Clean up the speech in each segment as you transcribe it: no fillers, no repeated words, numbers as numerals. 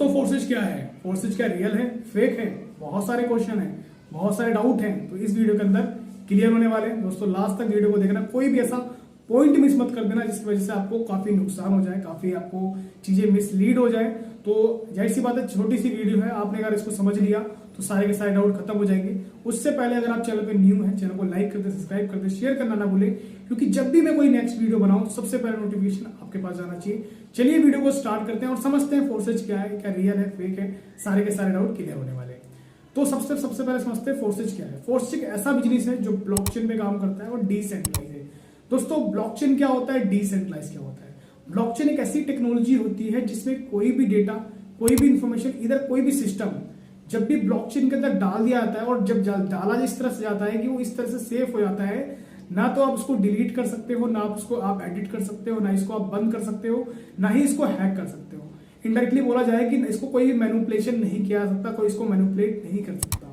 दोस्तों फोर्सेज क्या है, फोर्सेज क्या रियल है, फेक है, बहुत सारे क्वेश्चन हैं, बहुत सारे डाउट हैं, तो इस वीडियो के अंदर क्लियर होने वाले हैं। दोस्तों लास्ट तक वीडियो को देखना, कोई भी ऐसा पॉइंट मिस मत कर देना जिसकी वजह से आपको काफी नुकसान हो जाए, काफी आपको चीजें मिसलीड हो जाए। तो जाहिर सी बात है, छोटी सी वीडियो है, आपने अगर इसको समझ लिया तो सारे के सारे डाउट खत्म हो जाएंगे। उससे पहले अगर आप चैनल पे न्यू हैं, चैनल को लाइक करते, सब्सक्राइब करते, शेयर करना ना भूलें, क्योंकि जब भी मैं कोई नेक्स्ट वीडियो बनाऊं तो सबसे पहले नोटिफिकेशन आपके पास जाना चाहिए। चलिए वीडियो को स्टार्ट करते हैं और समझते हैं फोर्सेज क्या है, क्या रियल है, फेक है, सारे के सारे डाउट क्लियर होने वाले हैं। तो सबसे पहले समझते हैं फोर्सेज क्या है। फोर्सेज एक ऐसा बिजनेस है जो ब्लॉकचेन पे काम करता है और डिसेंट्रलाइज है। दोस्तों ब्लॉकचेन क्या होता है, डिसेंट्रलाइज क्या होता है? ब्लॉकचेन एक ऐसी टेक्नोलॉजी होती है जिसमें कोई भी डेटा, कोई भी इंफॉर्मेशन, इधर कोई भी सिस्टम जब भी ब्लॉकचेन के अंदर डाल दिया जाता है और जब डाला इस तरह से जाता है कि वो इस तरह से सेफ हो जाता है, ना तो आप उसको डिलीट कर सकते हो, ना आप उसको आप एडिट कर सकते हो, ना इसको आप बंद कर सकते हो, ना ही इसको हैक कर सकते हो। इनडायरेक्टली बोला जाए कि इसको कोई मैनिपुलेशन नहीं किया जा सकता, कोई इसको मैनिपुलेट नहीं कर सकता,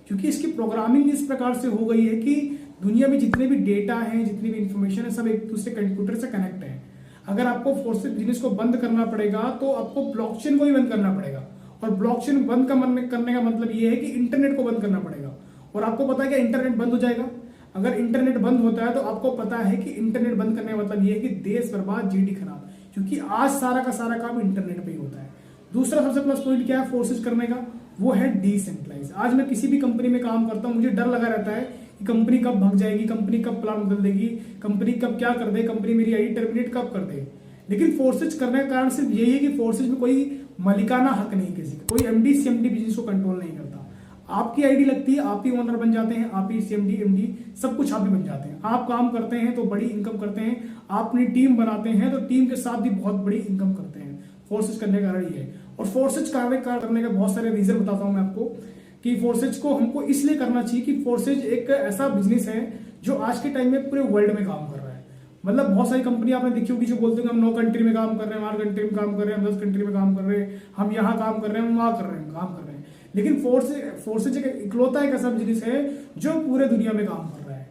क्योंकि इसकी प्रोग्रामिंग इस प्रकार से हो गई है कि दुनिया में जितने भी डेटा हैं, जितनी भी इंफॉर्मेशन है, सब एक दूसरे कंप्यूटर से कनेक्ट है। अगर आपको फोर्सेज बिजनेस को बंद करना पड़ेगा तो आपको ब्लॉकचेन को भी बंद करना पड़ेगा, और ब्लॉकचेन बंद करने का मतलब ये है कि इंटरनेट को बंद करना पड़ेगा। और आपको पता है कि इंटरनेट बंद हो जाएगा। अगर इंटरनेट बंद होता है तो आपको पता है कि इंटरनेट बंद करने का मतलब ये है कि देश बर्बाद, जीडी खराब, क्योंकि आज सारा का सारा काम इंटरनेट पे ही होता है। दूसरा सबसे प्लस पॉइंट क्या है फोर्सेज करने का, वो है डिसेंट्रलाइज। आज मैं किसी भी कंपनी में काम करता हूं, मुझे डर लगा रहता है कि कंपनी कब भाग जाएगी, कंपनी कब प्लान बदल देगी, कंपनी कब क्या कर दे, कंपनी मेरी आईडी टर्मिनेट कब कर दे। लेकिन फोर्सेज करने का कारण सिर्फ यही है कि फोर्सेज में कोई मालिकाना हक नहीं, किसी का कोई एमडी सीएमडी बिजनेस को कंट्रोल नहीं करता। आपकी आईडी लगती है, आप ही ओनर बन जाते हैं, आप ही सीएमडी एमडी सब कुछ आप ही बन जाते हैं। आप काम करते हैं तो बड़ी इनकम करते हैं, आप अपनी टीम बनाते हैं तो टीम के साथ भी बहुत बड़ी इनकम करते हैं। फोर्सेज करने का कारण ये है। और फोर्सेज करने का बहुत सारे रीजन बताता हूं मैं आपको कि फोर्सेज को हमको इसलिए करना चाहिए कि फोर्सेज एक ऐसा बिजनेस है जो आज के टाइम में पूरे वर्ल्ड में काम कर रहा है। मतलब बहुत सारी कंपनी आपने देखी होगी जो बोलते हैं हम 9 कंट्री में काम कर रहे हैं, 8 कंट्री में काम कर रहे हैं, हम 10 कंट्री में काम कर रहे हैं, हम यहाँ काम कर रहे हैं, हम वहां कर रहे हैं, काम कर रहे हैं। लेकिन फोर्सेज एक इकलौता एक ऐसा बिजनेस है जो पूरे दुनिया में काम कर रहा है।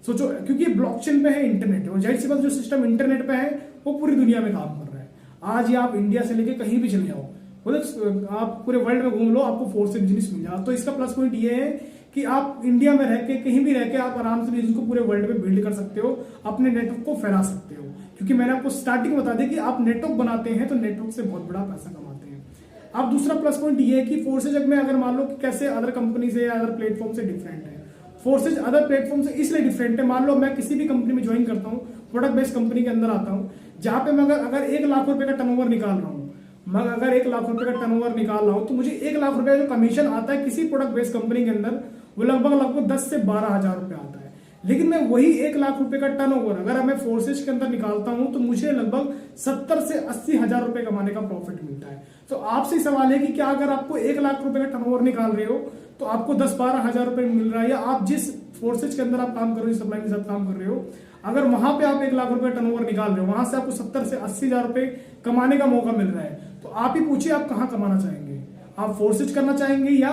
सोचो, क्योंकि ब्लॉकचेन पे है, इंटरनेट है, और जाहिर सी बात जो सिस्टम इंटरनेट पे है वो पूरी दुनिया में काम कर रहा है। आज ये आप इंडिया से लेके कहीं भी चले जाओ, मतलब आप पूरे वर्ल्ड में घूम लो, आपको फोर्सेज बिजनेस मिल जाए। तो इसका प्लस पॉइंट ये है कि आप इंडिया में रह के, कहीं भी रह के आप आराम से बिजनेस को पूरे वर्ल्ड में बिल्ड कर सकते हो, अपने नेटवर्क को फैला सकते हो। क्योंकि मैंने आपको स्टार्टिंग बता दी कि आप नेटवर्क बनाते हैं तो नेटवर्क से बहुत बड़ा पैसा कमाते हैं। अब दूसरा प्लस पॉइंट ये है कि फोर्सेज में अगर मान लो कि कैसे अदर कंपनी से या अदर प्लेटफॉर्म से डिफरेंट है। फोर्सेज अदर प्लेटफॉर्म से इसलिए डिफरेंट है, मान लो मैं किसी भी कंपनी में ज्वाइन करता हूँ, प्रोडक्ट बेस्ड कंपनी के अंदर आता हूँ, जहां पे मैं अगर 1 लाख रुपए का टर्नओवर निकाल रहा हूँ, मैं अगर 1 लाख रुपए का टर्नओवर निकाल रहा हूं तो मुझे 1 लाख रुपए जो कमीशन आता है किसी प्रोडक्ट बेस्ड कंपनी के अंदर, वो लगभग 10 से 12 हजार रुपए आता है। लेकिन मैं वही 1 लाख रुपए का टर्नओवर अगर मैं फोर्सेज के अंदर निकालता हूं तो मुझे लगभग 70 से 80 हजार रुपए कमाने का प्रॉफिट मिलता है। तो आपसे सवाल है कि क्या अगर आपको 1 लाख रुपए का टर्नओवर निकाल रहे हो तो आपको 10-12 हजार रुपए मिल रहा है, या आप जिस फोर्सेज के अंदर आप काम कर रहे हो, सप्लाई के साथ काम कर रहे हो, अगर वहां पे आप 1 लाख रुपए टर्नओवर निकाल रहे हो, वहां से आपको 70 से 80 हजार रुपए कमाने का मौका मिल रहा है, तो आप ही पूछिए आप कहां कमाना चाहेंगे? आप फोर्सेज करना चाहेंगे या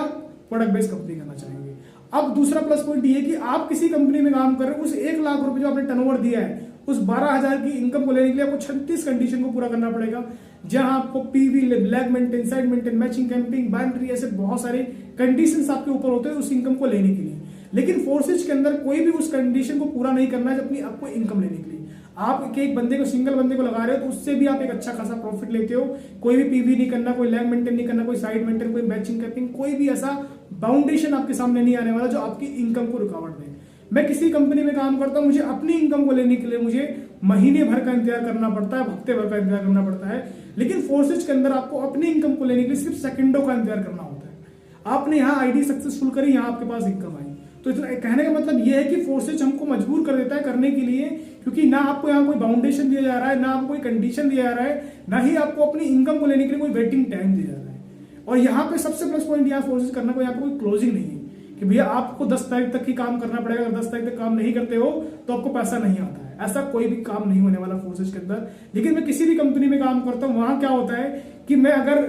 प्रोडक्ट बेस्ड कंपनी करना चाहेंगे? अब दूसरा प्लस पॉइंट ये है कि आप किसी कंपनी में काम कर रहे हो, उस 1 लाख रुपए जो आपने टर्नओवर दिया है, उस 12 हजार की इनकम को लेने के लिए आपको 36 कंडीशन को पूरा करना पड़ेगा, जहां आपको PV, lag maintain, side maintain, matching, camping, binary, ऐसे बहुत सारे कंडीशंस आपके ऊपर होते हैं उस इनकम को लेने के लिए। लेकिन फोर्सेज के अंदर कोई भी उस कंडीशन को पूरा नहीं करना है अपनी आपको इनकम लेने के लिए। आप एक बंदे को, सिंगल बंदे को लगा रहे हो तो उससे भी आप एक अच्छा खासा प्रॉफिट लेते हो। कोई भी पीवी नहीं करना, कोई लैग मेंटेन नहीं करना, कोई साइड मेंटेन, कोई मैचिंग कैपिंग, कोई भी ऐसा बाउंडेशन आपके सामने नहीं आने वाला जो आपकी इनकम को रुकावट दे। मैं किसी कंपनी में काम करता हूं, मुझे अपनी इनकम को लेने के लिए मुझे महीने भर का इंतजार करना पड़ता है, हफ्ते भर का इंतजार करना पड़ता है। लेकिन फोर्सेज के अंदर आपको अपनी इनकम को लेने के लिए सिर्फ सेकंडों का इंतजार करना होता है। आपने यहाँ आईडी सक्सेसफुल करी, यहाँ आपके पास इनकम आई। तो कहने का मतलब यह है कि फोर्सेज हमको मजबूर कर देता है करने के लिए, क्योंकि ना आपको यहाँ कोई बाउंडेशन दिया जा रहा है, ना आपको कोई कंडीशन दिया जा रहा है, ना ही आपको अपनी इनकम को लेने के लिए कोई वेटिंग टाइम दिया जा रहा है। और यहाँ पे सबसे प्लस पॉइंट यहाँ फोर्सेज करना को, यहाँ पे कोई क्लोजिंग नहीं है कि भैया आपको 10 तारीख तक ही काम करना पड़ेगा, अगर 10 तारीख तक काम नहीं करते हो तो आपको पैसा नहीं आता है। ऐसा कोई भी काम नहीं होने वाला फोर्सेज के अंदर। लेकिन मैं किसी भी कंपनी में काम करता हूँ, वहां क्या होता है कि मैं अगर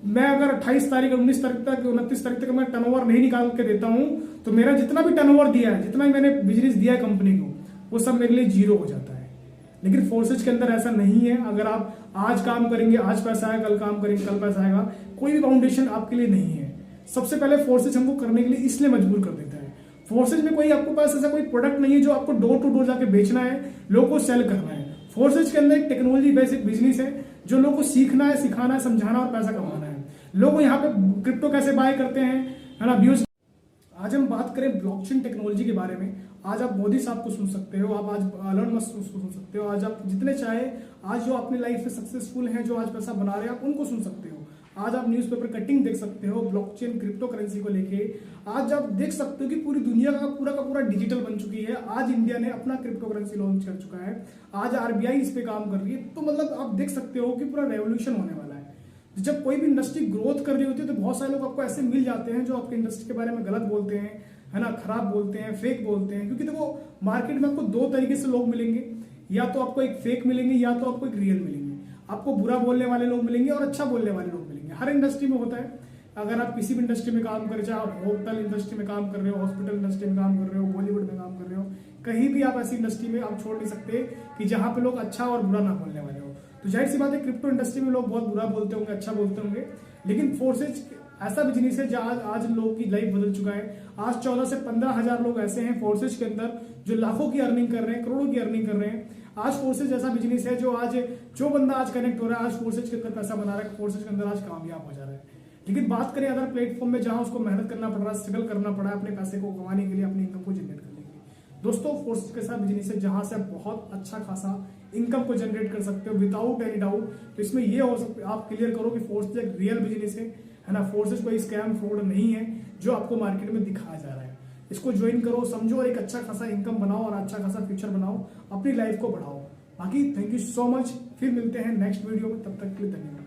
28 तारीख, 19 तारीख तक, 29 तारीख तक मैं टर्नओवर नहीं निकाल के देता हूं तो मेरा जितना भी टर्नओवर दिया है, जितना भी मैंने बिजनेस दिया है कंपनी को, वो सब मेरे लिए जीरो हो जाता है। लेकिन फोर्सेज के अंदर ऐसा नहीं है। अगर आप आज काम करेंगे आज पैसा आएगा, कल काम करेंगे कल पैसा आएगा, कोई भी फाउंडेशन आपके लिए नहीं है। सबसे पहले फोर्सेज हमको करने के लिए इसलिए मजबूर कर देता है। फोर्सेज में कोई आपके पास ऐसा कोई प्रोडक्ट नहीं है जो आपको डोर टू डोर जाके बेचना है, लोगों को सेल करना है। फोर्सेज के अंदर एक टेक्नोलॉजी बेसिक बिजनेस है जो लोगों को सीखना है, सिखाना है, समझाना और पैसा कमाना है। लोग यहाँ पे क्रिप्टो कैसे बाय करते हैं, है ना व्यूज। आज हम बात करें ब्लॉकचेन टेक्नोलॉजी के बारे में। आज आप मोदी साहब को सुन सकते हो, आप आज एलन मस्क को सुन सकते हो, आज आप जितने चाहे आज जो अपनी लाइफ में सक्सेसफुल हैं, जो आज पैसा बना रहे हैं, आप उनको सुन सकते हो। आज आप न्यूज़पेपर कटिंग देख सकते हो ब्लॉकचेन क्रिप्टो करेंसी को लेके। आज आप देख सकते हो कि पूरी दुनिया का पूरा डिजिटल बन चुकी है। आज इंडिया ने अपना क्रिप्टो करेंसी लॉन्च कर चुका है, आज आरबीआई इस पे काम कर रही है। तो मतलब आप देख सकते हो कि पूरा रेवोल्यूशन होने वाला है। जब कोई भी इंडस्ट्री ग्रोथ कर रही होती है तो बहुत सारे लोग आपको ऐसे मिल जाते हैं जो आपके इंडस्ट्री के बारे में गलत बोलते हैं, है ना, खराब बोलते हैं, फेक बोलते हैं। क्योंकि देखो मार्केट में आपको दो तरीके से लोग मिलेंगे, या तो आपको एक फेक मिलेंगे या तो आपको एक रियल मिलेंगे। आपको बुरा बोलने वाले लोग मिलेंगे और अच्छा बोलने वाले लोग मिलेंगे। हर इंडस्ट्री में होता है। अगर आप किसी भी इंडस्ट्री में काम कर रहे, चाहे आप होटल इंडस्ट्री में काम कर रहे हो, हॉस्पिटल इंडस्ट्री में काम कर रहे हो, बॉलीवुड में काम कर रहे हो, कहीं भी आप ऐसी इंडस्ट्री में आप छोड़ नहीं सकते कि जहां पे लोग अच्छा और बुरा ना बोलने वाले हो। तो जाहिर सी बात है क्रिप्टो इंडस्ट्री में लोग बहुत बुरा बोलते होंगे, अच्छा बोलते होंगे, लेकिन फोर्सेज ऐसा बिजनेस है जहां आज लोगों की लाइफ बदल चुका है। आज 14 से 15,000 लोग ऐसे हैं फोर्सेज के अंदर जो लाखों की अर्निंग कर रहे हैं, करोड़ों की अर्निंग कर रहे हैं। आज फोर्सेज ऐसा बिजनेस है जो बंदा आज कनेक्ट हो रहा है, आज फोर्सेज के अंदर पैसा बना रहा है, फोर्सेज के अंदर आज कामयाब हो जा रहा है। लेकिन बात करें अदर प्लेटफॉर्म में जहां उसको मेहनत करना पड़ रहा है, स्ट्रगल करना पड़ा है अपने पैसे को कमाने के लिए, अपनी इनकम को जनरेट करने के लिए। दोस्तों फोर्सेज के साथ बिजनेस है जहां से आप बहुत अच्छा खासा इनकम को जनरेट कर सकते हो विदाउट एनी डाउट। तो इसमें ये हो सकता है आप क्लियर करो कि फोर्सेज एक रियल बिजनेस है ना। फोर्सेज कोई स्कैम फ्रॉड नहीं है जो आपको मार्केट में दिखाया जा रहा है। इसको ज्वाइन करो, समझो और एक अच्छा खासा इनकम बनाओ और अच्छा खासा फ्यूचर बनाओ, अपनी लाइफ को बढ़ाओ। बाकी थैंक यू सो मच, फिर मिलते हैं नेक्स्ट वीडियो में, तब तक के लिए धन्यवाद।